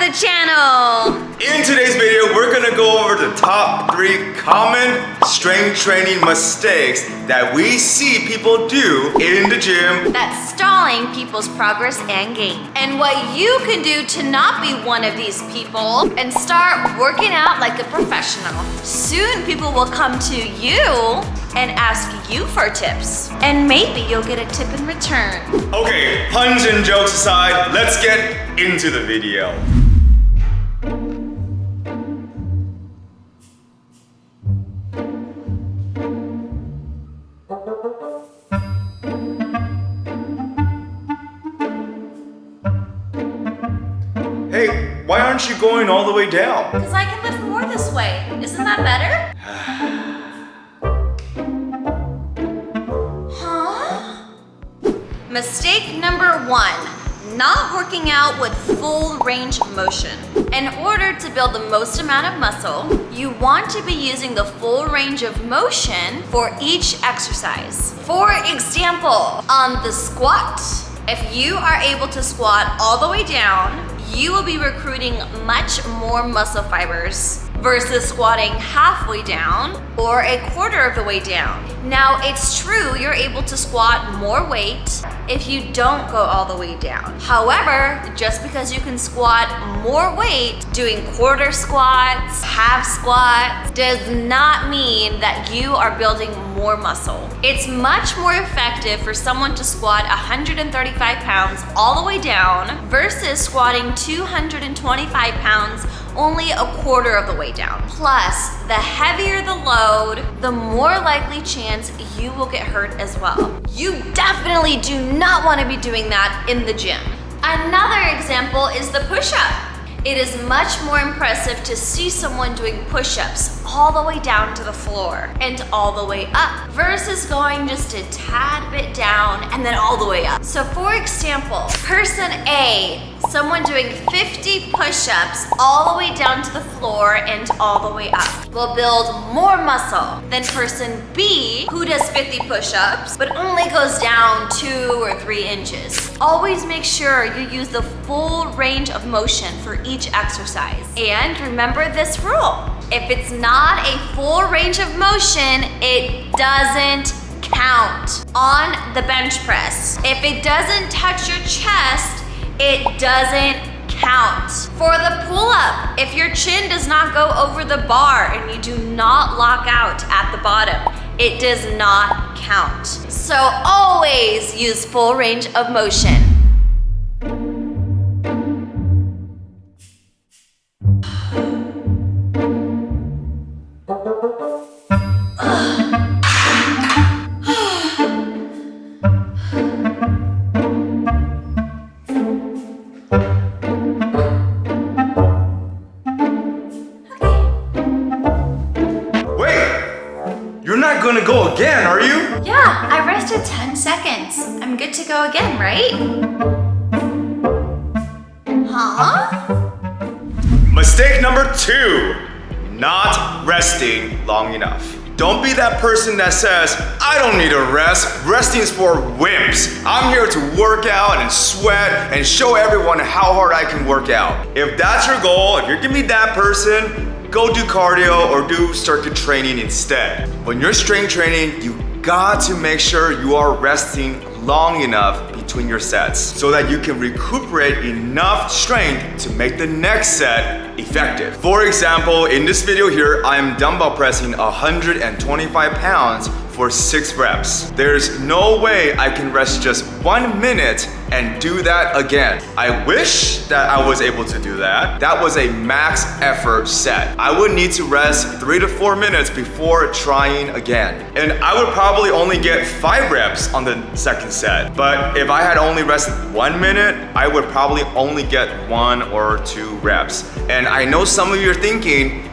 the channel! In today's video, we're gonna go over the top 3 common strength training mistakes that we see people do in the gym. That's stalling people's progress and gain. And what you can do to not be one of these people and start working out like a professional. Soon people will come to you and ask you for tips. And maybe you'll get a tip in return. Okay, puns and jokes aside, let's get into the video. Hey, why aren't you going all the way down? Because I can lift more this way. Isn't that better? Mistake number 1, not working out with full range of motion. In order to build the most amount of muscle, you want to be using the full range of motion for each exercise. For example, on the squat, if you are able to squat all the way down, you will be recruiting much more muscle fibers versus squatting halfway down or a quarter of the way down. Now, it's true you're able to squat more weight if you don't go all the way down. However, just because you can squat more weight doing quarter squats, half squats, does not mean that you are building more muscle. It's much more effective for someone to squat 135 pounds all the way down versus squatting 225 pounds only a quarter of the way down. Plus, the heavier the load, the more likely chance you will get hurt as well. You definitely do not want to be doing that in the gym. Another example is the push-up. It is much more impressive to see someone doing push-ups all the way down to the floor and all the way up versus going just a tad bit down and then all the way up. So for example, person A, someone doing 50 push-ups all the way down to the floor and all the way up will build more muscle than person B, who does 50 push-ups but only goes down 2 or 3 inches. Always make sure you use the full range of motion for each exercise. And remember this rule: if it's not a full range of motion, it doesn't count. On the bench press, if it doesn't touch your chest, it doesn't count. For the pull-up, if your chin does not go over the bar and you do not lock out at the bottom, it does not count. So always use full range of motion. Gonna go again, are you? Yeah, I rested 10 seconds. I'm good to go again, right? Huh? Mistake number 2, not resting long enough. Don't be that person that says, I don't need a rest. Resting's for wimps. I'm here to work out and sweat and show everyone how hard I can work out. If that's your goal, if you're gonna be that person, go do cardio or do circuit training instead. When you're strength training, you got to make sure you are resting long enough between your sets so that you can recuperate enough strength to make the next set effective. For example, in this video here, I am dumbbell pressing 125 pounds for 6 reps. There's no way I can rest just 1 minute and do that again. I wish that I was able to do that. That was a max effort set. I would need to rest 3 to 4 minutes before trying again. And I would probably only get 5 reps on the second set. But if I had only rested 1 minute, I would probably only get 1 or 2 reps. And I know some of you are thinking,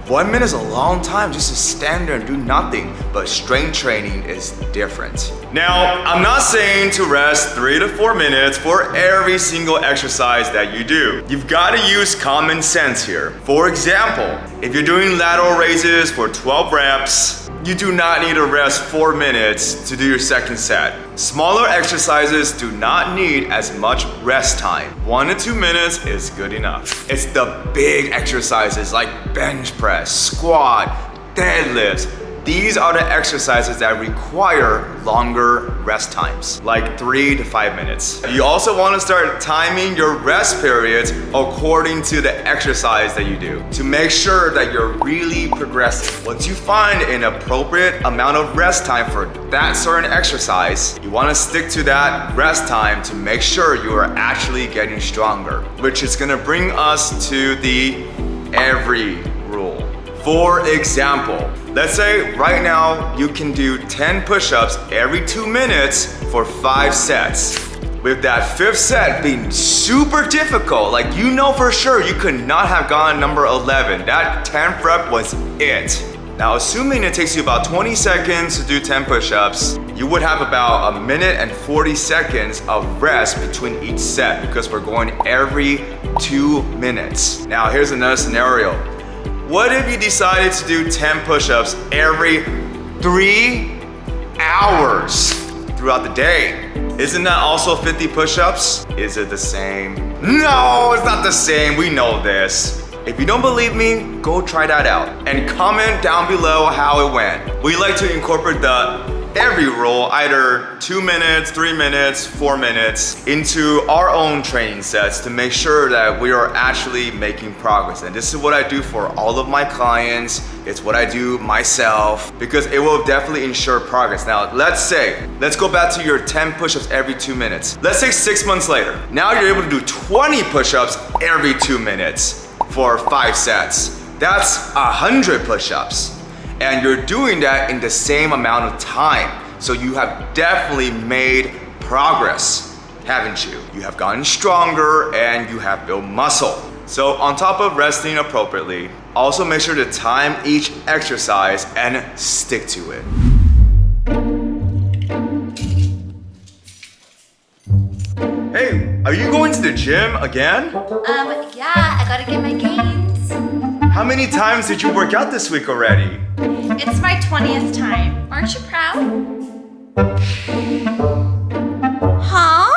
1 minute is a long time just to stand there and do nothing. but strength training is different. Now, I'm not saying to rest 3 to 4 minutes for every single exercise that you do. You've got to use common sense here. For example, if you're doing lateral raises for 12 reps, you do not need to rest 4 minutes to do your second set. Smaller exercises do not need as much rest time. 1 to 2 minutes is good enough. It's the big exercises like bench press, squat, deadlifts. These are the exercises that require longer rest times, like 3 to 5 minutes. You also want to start timing your rest periods according to the exercise that you do to make sure that you're really progressing. Once you find an appropriate amount of rest time for that certain exercise, you want to stick to that rest time to make sure you are actually getting stronger, which is going to bring us to the every rule. For example, let's say right now you can do 10 push-ups every 2 minutes for 5 sets. With that 5th set being super difficult, like you know for sure you could not have gone number 11. That 10th rep was it. Now assuming it takes you about 20 seconds to do 10 push-ups, you would have about 1 minute and 40 seconds of rest between each set because we're going every 2 minutes. Now here's another scenario. What if you decided to do 10 push-ups every 3 hours throughout the day? Isn't that also 50 push-ups? Is it the same? No, it's not the same. We know this. If you don't believe me, go try that out and comment down below how it went. We like to incorporate the every rule, either 2 minutes, 3 minutes, 4 minutes, into our own training sets to make sure that we are actually making progress. And this is what I do for all of my clients. It's what I do myself because it will definitely ensure progress. Now, let's go back to your 10 push-ups every 2 minutes. Let's say 6 months later. Now you're able to do 20 push-ups every 2 minutes for 5 sets. That's 100 push-ups. And you're doing that in the same amount of time. So you have definitely made progress, haven't you? You have gotten stronger and you have built muscle. So on top of resting appropriately, also make sure to time each exercise and stick to it. Hey, are you going to the gym again? Yeah, I gotta get my gains. How many times did you work out this week already? It's my 20th time. Aren't you proud? Huh?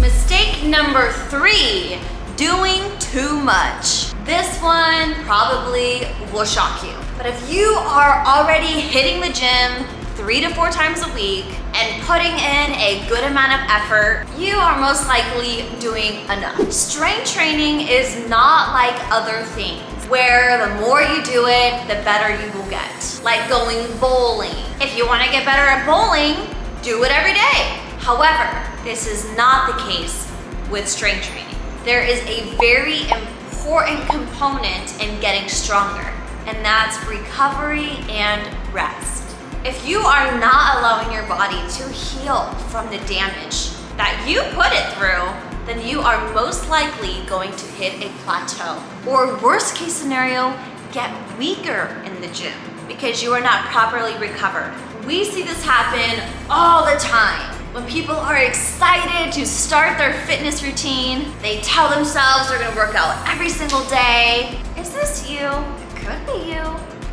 Mistake number 3, doing too much. This one probably will shock you. But if you are already hitting the gym 3 to 4 times a week and putting in a good amount of effort, you are most likely doing enough. Strength training is not like other things, where the more you do it, the better you will get. Like going bowling. If you want to get better at bowling, do it every day. However, this is not the case with strength training. There is a very important component in getting stronger, and that's recovery and rest. If you are not allowing your body to heal from the damage that you put it through, then you are most likely going to hit a plateau. Or worst case scenario, get weaker in the gym because you are not properly recovered. We see this happen all the time. When people are excited to start their fitness routine, they tell themselves they're gonna work out every single day. Is this you? It could be you.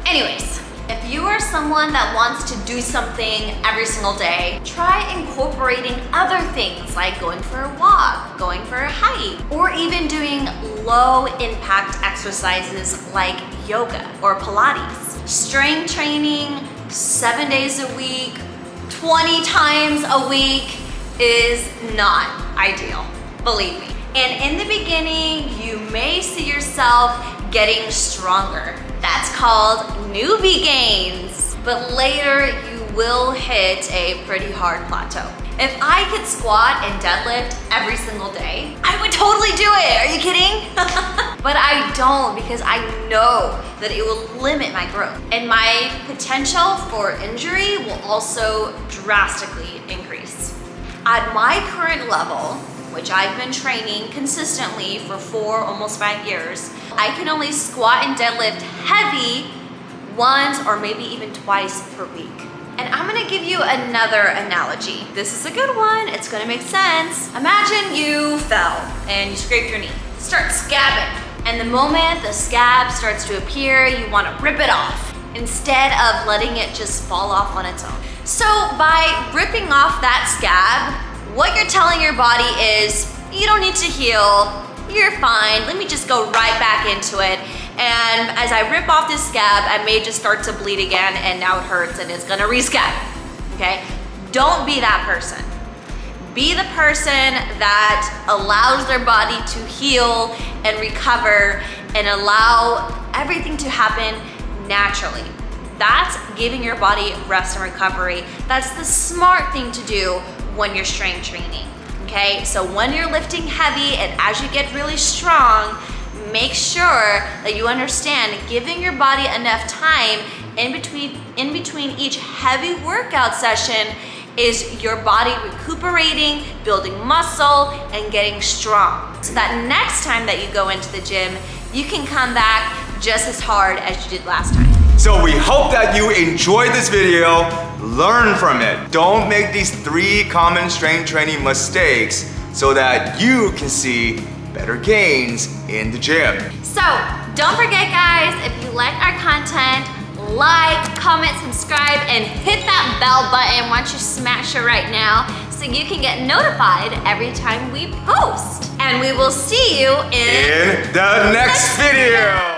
Anyways, if you are someone that wants to do something every single day, try incorporating other things like going for a walk, going for a hike, or even doing low impact exercises like yoga or Pilates. Strength training 7 days a week, 20 times a week is not ideal, believe me. And in the beginning, you may see yourself getting stronger. That's called newbie gains. But later, you will hit a pretty hard plateau. If I could squat and deadlift every single day, I would totally do it. Are you kidding? But I don't because I know that it will limit my growth. And my potential for injury will also drastically increase. At my current level, which I've been training consistently for 4, almost 5 years, I can only squat and deadlift heavy once or maybe even twice per week. And I'm gonna give you another analogy. This is a good one, it's gonna make sense. Imagine you fell and you scraped your knee. Start scabbing. And the moment the scab starts to appear, you wanna rip it off instead of letting it just fall off on its own. So by ripping off that scab, what you're telling your body is, you don't need to heal, you're fine, let me just go right back into it. And as I rip off this scab, I may just start to bleed again and now it hurts and it's gonna re-scab, okay? Don't be that person. Be the person that allows their body to heal and recover and allow everything to happen naturally. That's giving your body rest and recovery. That's the smart thing to do when you're strength training, okay? So when you're lifting heavy and as you get really strong, make sure that you understand giving your body enough time in between each heavy workout session is your body recuperating, building muscle, and getting strong. So that next time that you go into the gym, you can come back just as hard as you did last time. So we hope that you enjoyed this video, learn from it. Don't make these 3 common strength training mistakes so that you can see better gains in the gym. So don't forget guys, if you like our content, like, comment, subscribe, and hit that bell button. Why don't you smash it right now so you can get notified every time we post. And we will see you in the next video.